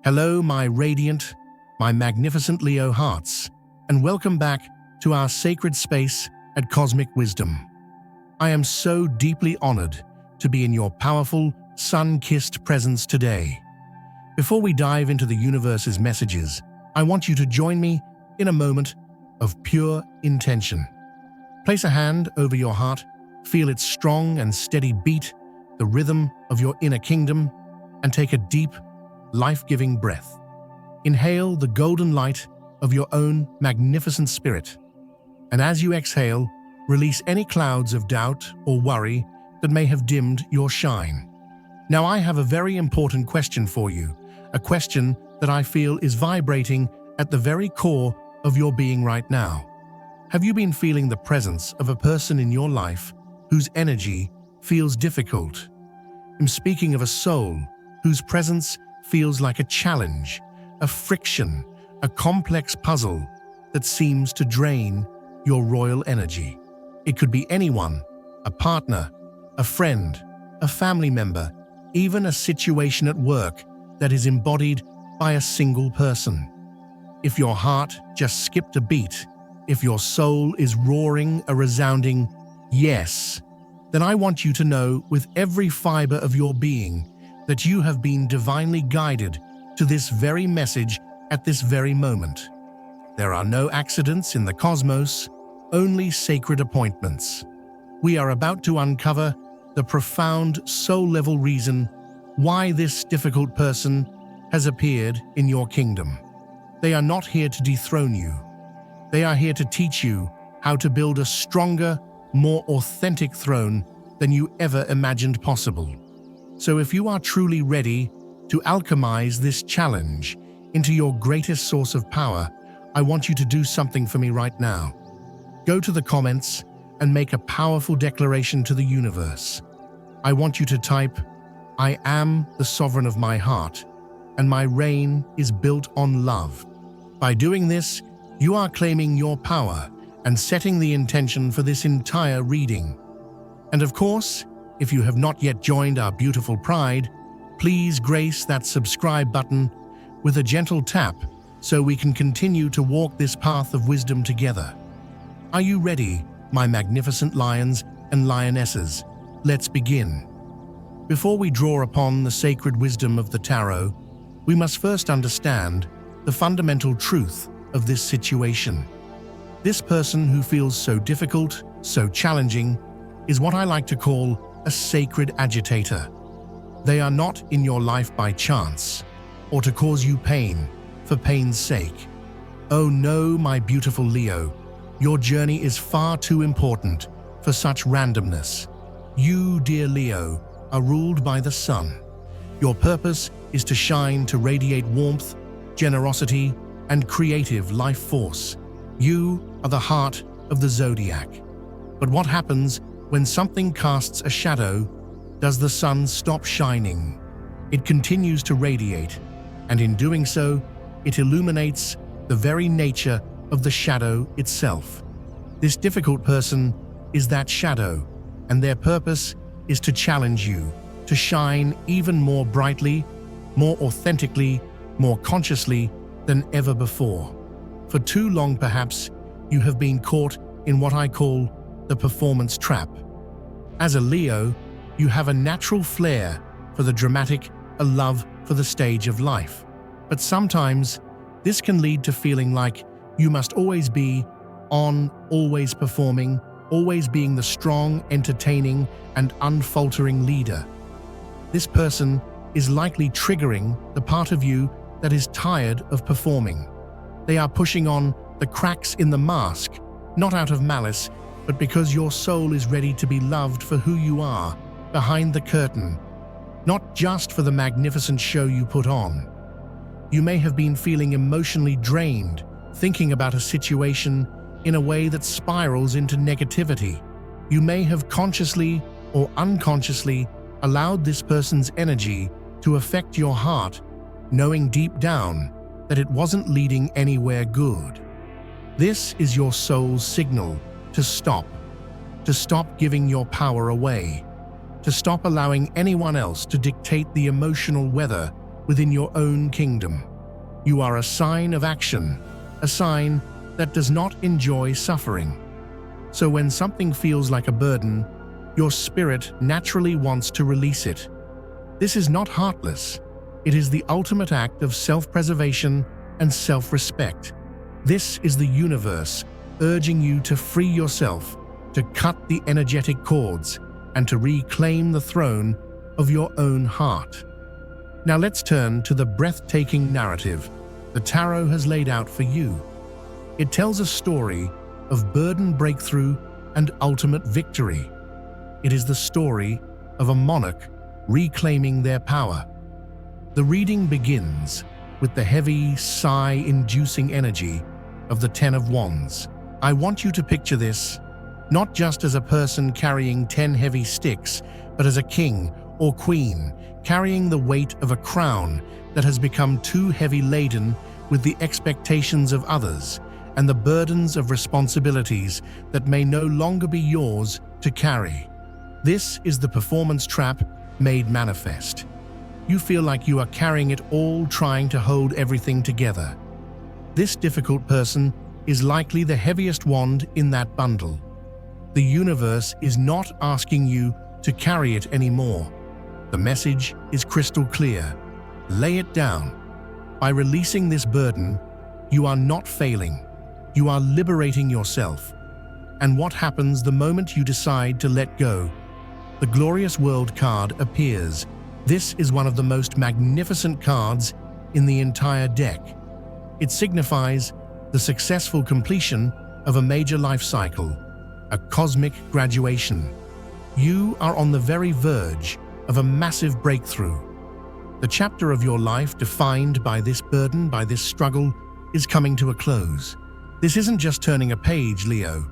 Hello, my radiant, my magnificent Leo hearts, and welcome back to our sacred space at Cosmic Wisdom. I am so deeply honored to be in your powerful, sun-kissed presence today. Before we dive into the universe's messages, I want you to join me in a moment of pure intention. Place a hand over your heart, feel its strong and steady beat, the rhythm of your inner kingdom, and take a deep, life-giving breath. Inhale the golden light of your own magnificent spirit. And as you exhale, release any clouds of doubt or worry that may have dimmed your shine. Now I have a very important question for you, a question that I feel is vibrating at the very core of your being right now. Have you been feeling the presence of a person in your life whose energy feels difficult? I'm speaking of a soul whose presence feels like a challenge, a friction, a complex puzzle that seems to drain your royal energy. It could be anyone, a partner, a friend, a family member, even a situation at work that is embodied by a single person. If your heart just skipped a beat, if your soul is roaring a resounding yes, then I want you to know with every fiber of your being that you have been divinely guided to this very message at this very moment. There are no accidents in the cosmos, only sacred appointments. We are about to uncover the profound soul-level reason why this difficult person has appeared in your kingdom. They are not here to dethrone you. They are here to teach you how to build a stronger, more authentic throne than you ever imagined possible. So if you are truly ready to alchemize this challenge into your greatest source of power, I want you to do something for me right now. Go to the comments and make a powerful declaration to the universe. I want you to type, "I am the sovereign of my heart, and my reign is built on love." By doing this, you are claiming your power and setting the intention for this entire reading. And of course, if you have not yet joined our beautiful pride, please grace that subscribe button with a gentle tap so we can continue to walk this path of wisdom together. Are you ready, my magnificent lions and lionesses? Let's begin. Before we draw upon the sacred wisdom of the tarot, we must first understand the fundamental truth of this situation. This person who feels so difficult, so challenging, is what I like to call a sacred agitator. They are not in your life by chance, or to cause you pain, for pain's sake. Oh no, my beautiful Leo, your journey is far too important for such randomness. You, dear Leo, are ruled by the sun. Your purpose is to shine, to radiate warmth, generosity, and creative life force. You are the heart of the zodiac. But what happens when something casts a shadow? Does the sun stop shining? It continues to radiate, and in doing so, it illuminates the very nature of the shadow itself. This difficult person is that shadow, and their purpose is to challenge you, to shine even more brightly, more authentically, more consciously than ever before. For too long, perhaps, you have been caught in what I call the performance trap. As a Leo, you have a natural flair for the dramatic, a love for the stage of life. But sometimes, this can lead to feeling like you must always be on, always performing, always being the strong, entertaining, and unfaltering leader. This person is likely triggering the part of you that is tired of performing. They are pushing on the cracks in the mask, not out of malice, but because your soul is ready to be loved for who you are, behind the curtain, not just for the magnificent show you put on. You may have been feeling emotionally drained, thinking about a situation in a way that spirals into negativity. You may have consciously or unconsciously allowed this person's energy to affect your heart, knowing deep down that it wasn't leading anywhere good. This is your soul's signal to stop giving your power away, to stop allowing anyone else to dictate the emotional weather within your own kingdom. You are a sign of action, a sign that does not enjoy suffering. So when something feels like a burden, your spirit naturally wants to release it. This is not heartless. It is the ultimate act of self-preservation and self-respect. This is the universe urging you to free yourself, to cut the energetic cords, and to reclaim the throne of your own heart. Now let's turn to the breathtaking narrative the tarot has laid out for you. It tells a story of burden breakthrough and ultimate victory. It is the story of a monarch reclaiming their power. The reading begins with the heavy, sigh-inducing energy of the Ten of Wands. I want you to picture this, not just as a person carrying 10 heavy sticks, but as a king or queen carrying the weight of a crown that has become too heavy laden with the expectations of others and the burdens of responsibilities that may no longer be yours to carry. This is the performance trap made manifest. You feel like you are carrying it all, trying to hold everything together. This difficult person is likely the heaviest wand in that bundle. The universe is not asking you to carry it anymore. The message is crystal clear. Lay it down. By releasing this burden, you are not failing. You are liberating yourself. And what happens the moment you decide to let go? The Glorious World card appears. This is one of the most magnificent cards in the entire deck. It signifies the successful completion of a major life cycle, a cosmic graduation. You are on the very verge of a massive breakthrough. The chapter of your life defined by this burden, by this struggle, is coming to a close. This isn't just turning a page, Leo.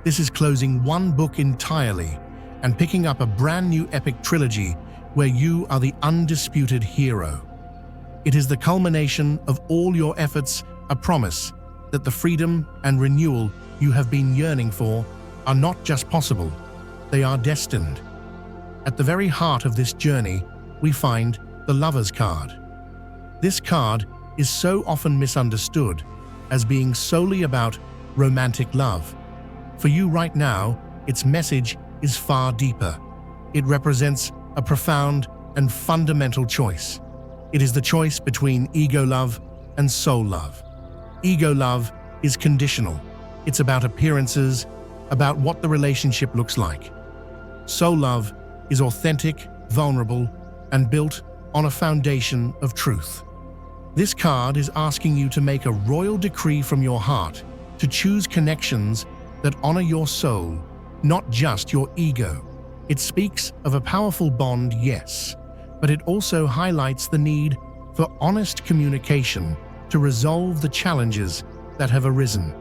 This is closing one book entirely and picking up a brand new epic trilogy where you are the undisputed hero. It is the culmination of all your efforts, a promise that the freedom and renewal you have been yearning for are not just possible, they are destined. At the very heart of this journey, we find the Lover's card. This card is so often misunderstood as being solely about romantic love. For you right now, its message is far deeper. It represents a profound and fundamental choice. It is the choice between ego love and soul love. Ego love is conditional. It's about appearances, about what the relationship looks like. Soul love is authentic, vulnerable, and built on a foundation of truth. This card is asking you to make a royal decree from your heart to choose connections that honor your soul, not just your ego. It speaks of a powerful bond, yes, but it also highlights the need for honest communication to resolve the challenges that have arisen.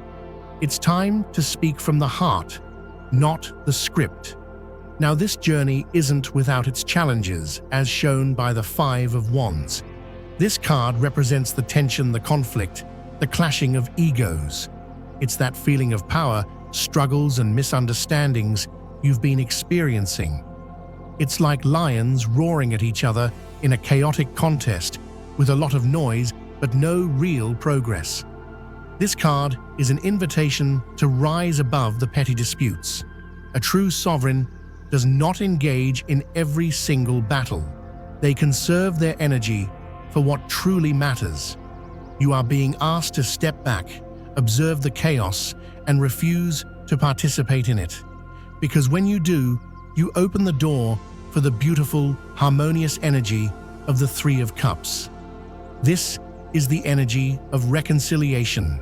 It's time to speak from the heart, not the script. Now, this journey isn't without its challenges, as shown by the Five of Wands. This card represents the tension, the conflict, the clashing of egos. It's that feeling of power, struggles, and misunderstandings you've been experiencing. It's like lions roaring at each other in a chaotic contest with a lot of noise but no real progress. This card is an invitation to rise above the petty disputes. A true sovereign does not engage in every single battle. They conserve their energy for what truly matters. You are being asked to step back, observe the chaos, and refuse to participate in it. Because when you do, you open the door for the beautiful, harmonious energy of the Three of Cups. This is the energy of reconciliation,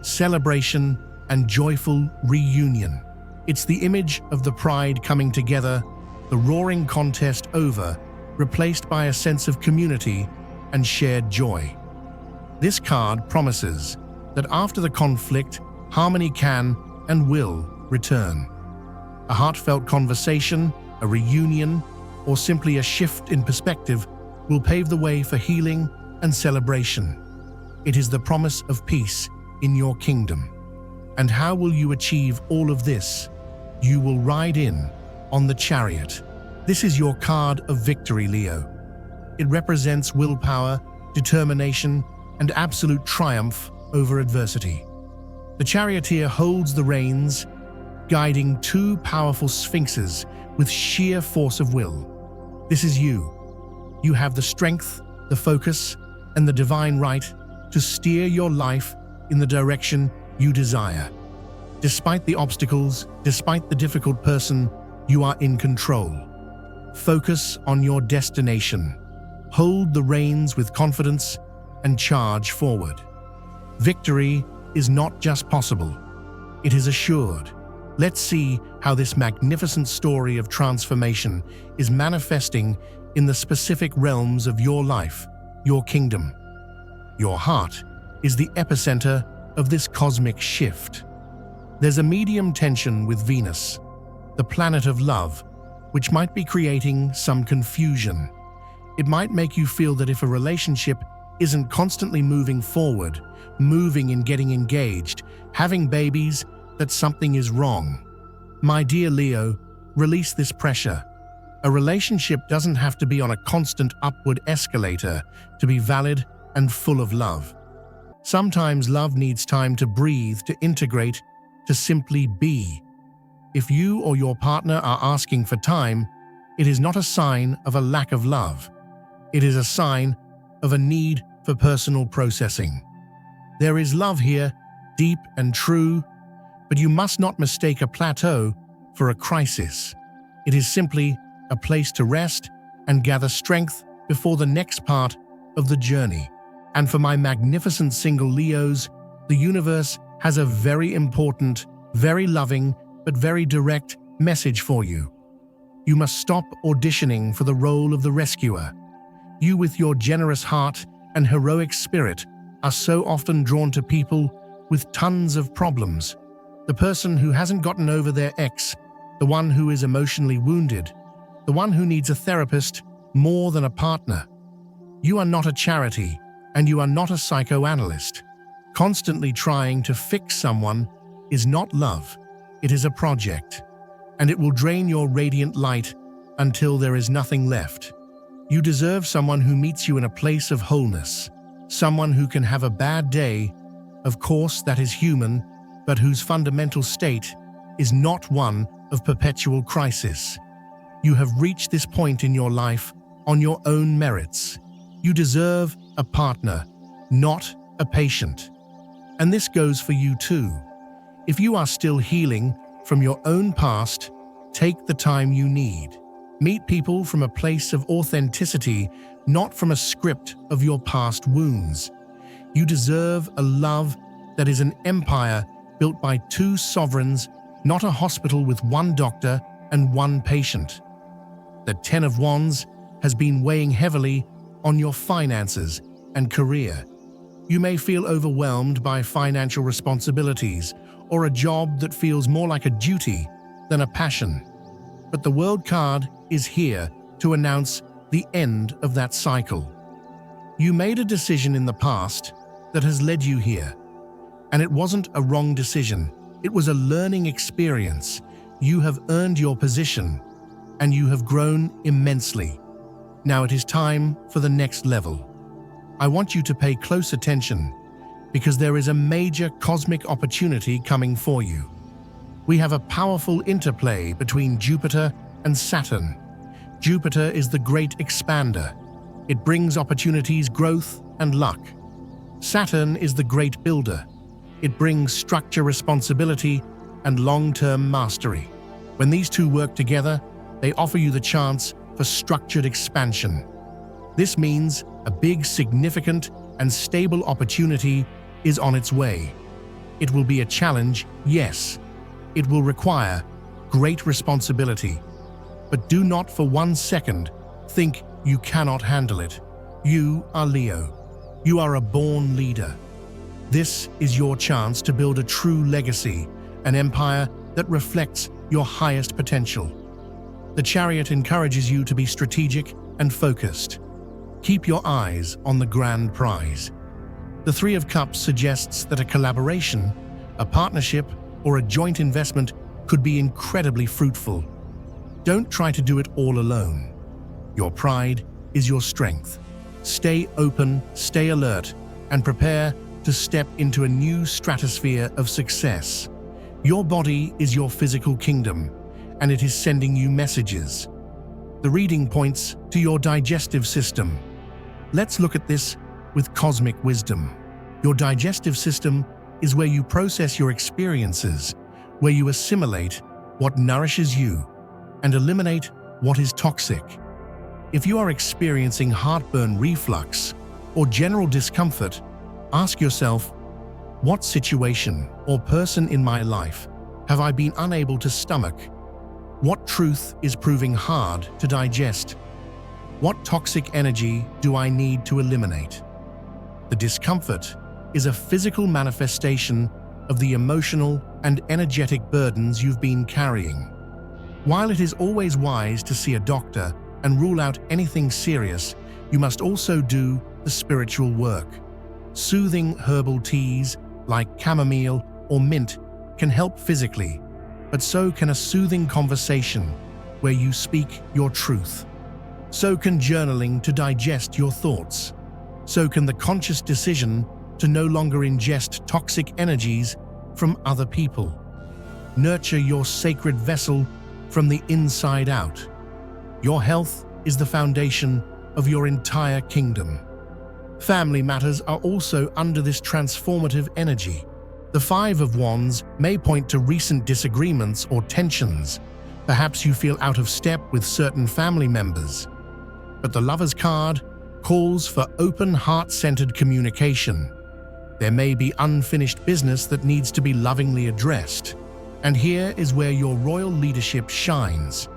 celebration, and joyful reunion. It's the image of the pride coming together, the roaring contest over, replaced by a sense of community and shared joy. This card promises that after the conflict, harmony can and will return. A heartfelt conversation, a reunion, or simply a shift in perspective will pave the way for healing and celebration. It is the promise of peace in your kingdom. And how will you achieve all of this? You will ride in on the chariot. This is your card of victory, Leo. It represents willpower, determination, and absolute triumph over adversity. The charioteer holds the reins, guiding two powerful sphinxes with sheer force of will. This is you. You have the strength, the focus, and the divine right to steer your life in the direction you desire. Despite the obstacles, despite the difficult person, you are in control. Focus on your destination. Hold the reins with confidence and charge forward. Victory is not just possible, it is assured. Let's see how this magnificent story of transformation is manifesting in the specific realms of your life, your kingdom. Your heart is the epicenter of this cosmic shift. There's a medium tension with Venus, the planet of love, which might be creating some confusion. It might make you feel that if a relationship isn't constantly moving forward, moving and getting engaged, having babies, that something is wrong. My dear Leo, release this pressure. A relationship doesn't have to be on a constant upward escalator to be valid and full of love. Sometimes love needs time to breathe, to integrate, to simply be. If you or your partner are asking for time, it is not a sign of a lack of love. It is a sign of a need for personal processing. There is love here, deep and true, but you must not mistake a plateau for a crisis. It is simply a place to rest and gather strength before the next part of the journey. And for my magnificent single Leos, the universe has a very important, very loving, but very direct message for you. You must stop auditioning for the role of the rescuer. You, with your generous heart and heroic spirit, are so often drawn to people with tons of problems. The person who hasn't gotten over their ex, the one who is emotionally wounded, the one who needs a therapist more than a partner. You are not a charity, and you are not a psychoanalyst. Constantly trying to fix someone is not love. It is a project, and it will drain your radiant light until there is nothing left. You deserve someone who meets you in a place of wholeness, someone who can have a bad day, of course that is human, but whose fundamental state is not one of perpetual crisis. You have reached this point in your life on your own merits. You deserve a partner, not a patient. And this goes for you too. If you are still healing from your own past, take the time you need. Meet people from a place of authenticity, not from a script of your past wounds. You deserve a love that is an empire built by two sovereigns, not a hospital with one doctor and one patient. The Ten of Wands has been weighing heavily on your finances and career. You may feel overwhelmed by financial responsibilities or a job that feels more like a duty than a passion. But the World card is here to announce the end of that cycle. You made a decision in the past that has led you here, and it wasn't a wrong decision. It was a learning experience. You have earned your position, and you have grown immensely. Now it is time for the next level. I want you to pay close attention because there is a major cosmic opportunity coming for you. We have a powerful interplay between Jupiter and Saturn. Jupiter is the great expander. It brings opportunities, growth, and luck. Saturn is the great builder. It brings structure, responsibility, and long-term mastery. When these two work together, they offer you the chance for structured expansion. This means a big, significant, and stable opportunity is on its way. It will be a challenge, yes. It will require great responsibility. But do not for 1 second think you cannot handle it. You are Leo. You are a born leader. This is your chance to build a true legacy, an empire that reflects your highest potential. The Chariot encourages you to be strategic and focused. Keep your eyes on the grand prize. The Three of Cups suggests that a collaboration, a partnership, or a joint investment could be incredibly fruitful. Don't try to do it all alone. Your pride is your strength. Stay open, stay alert, and prepare to step into a new stratosphere of success. Your body is your physical kingdom, and it is sending you messages. The reading points to your digestive system. Let's look at this with cosmic wisdom. Your digestive system is where you process your experiences, where you assimilate what nourishes you and eliminate what is toxic. If you are experiencing heartburn, reflux, or general discomfort, ask yourself, what situation or person in my life have I been unable to stomach? What truth is proving hard to digest? What toxic energy do I need to eliminate? The discomfort is a physical manifestation of the emotional and energetic burdens you've been carrying. While it is always wise to see a doctor and rule out anything serious, you must also do the spiritual work. Soothing herbal teas like chamomile or mint can help physically, but so can a soothing conversation where you speak your truth. So can journaling to digest your thoughts. So can the conscious decision to no longer ingest toxic energies from other people. Nurture your sacred vessel from the inside out. Your health is the foundation of your entire kingdom. Family matters are also under this transformative energy. The Five of Wands may point to recent disagreements or tensions. Perhaps you feel out of step with certain family members. But the Lover's card calls for open, heart-centered communication. There may be unfinished business that needs to be lovingly addressed. And here is where your royal leadership shines.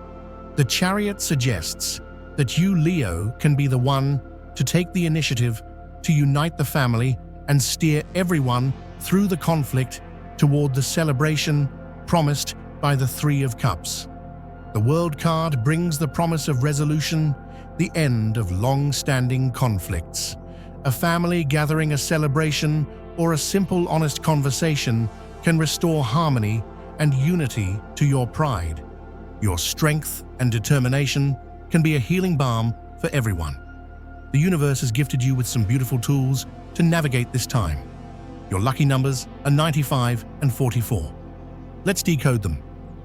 The Chariot suggests that you, Leo, can be the one to take the initiative to unite the family and steer everyone through the conflict toward the celebration promised by the Three of Cups. The World card brings the promise of resolution, the end of long-standing conflicts. A family gathering, a celebration, or a simple, honest conversation can restore harmony and unity to your pride. Your strength and determination can be a healing balm for everyone. The universe has gifted you with some beautiful tools to navigate this time. Your lucky numbers are 95 and 44. Let's decode them.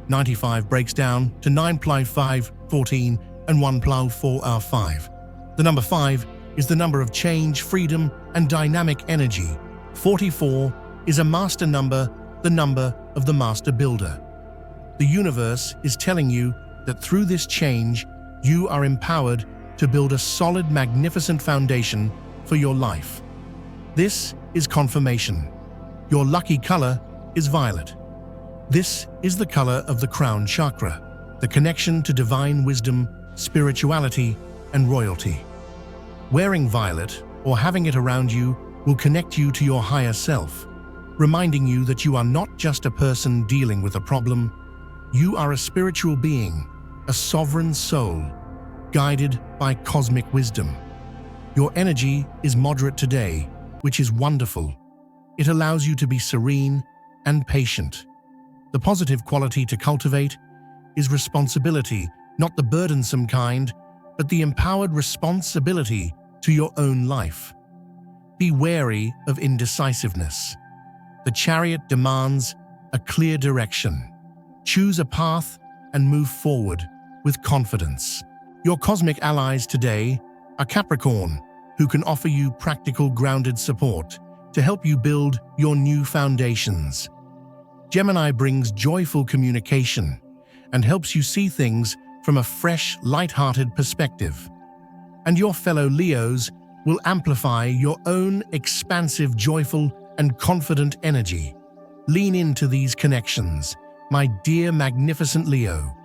95 breaks down to 9 + 5, 14, and 1 + 4 are 5. The number 5 is the number of change, freedom, and dynamic energy. 44 is a master number, the number of the master builder. The universe is telling you that through this change, you are empowered to build a solid, magnificent foundation for your life. This is confirmation. Your lucky color is violet. This is the color of the crown chakra, the connection to divine wisdom, spirituality, and royalty. Wearing violet or having it around you will connect you to your higher self, reminding you that you are not just a person dealing with a problem. You are a spiritual being, a sovereign soul, guided by cosmic wisdom. Your energy is moderate today, which is wonderful. It allows you to be serene and patient. The positive quality to cultivate is responsibility, not the burdensome kind, but the empowered responsibility to your own life. Be wary of indecisiveness. The Chariot demands a clear direction. Choose a path and move forward with confidence. Your cosmic allies today are Capricorn, who can offer you practical, grounded support to help you build your new foundations. Gemini brings joyful communication and helps you see things from a fresh, light-hearted perspective. And your fellow Leos will amplify your own expansive, joyful, and confident energy. Lean into these connections, my dear magnificent Leo.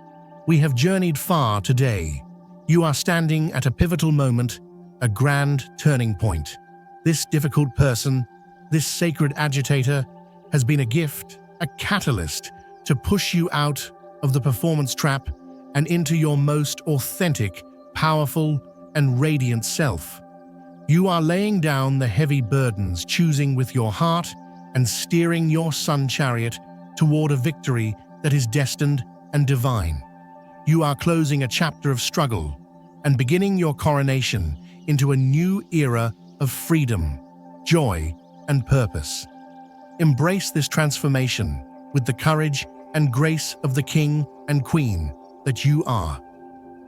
We have journeyed far today. You are standing at a pivotal moment, a grand turning point. This difficult person, this sacred agitator, has been a gift, a catalyst to push you out of the performance trap and into your most authentic, powerful, and radiant self. You are laying down the heavy burdens, choosing with your heart, and steering your sun chariot toward a victory that is destined and divine. You are closing a chapter of struggle, and beginning your coronation into a new era of freedom, joy, and purpose. Embrace this transformation with the courage and grace of the king and queen that you are.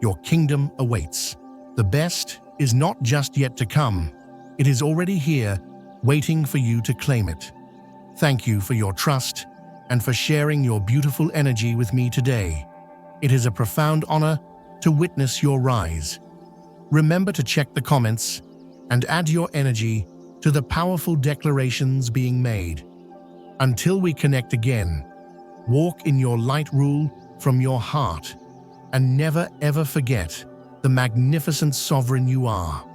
Your kingdom awaits. The best is not just yet to come, it is already here, waiting for you to claim it. Thank you for your trust and for sharing your beautiful energy with me today. It is a profound honor to witness your rise. Remember to check the comments and add your energy to the powerful declarations being made. Until we connect again, walk in your light rule from your heart and never ever forget the magnificent sovereign you are.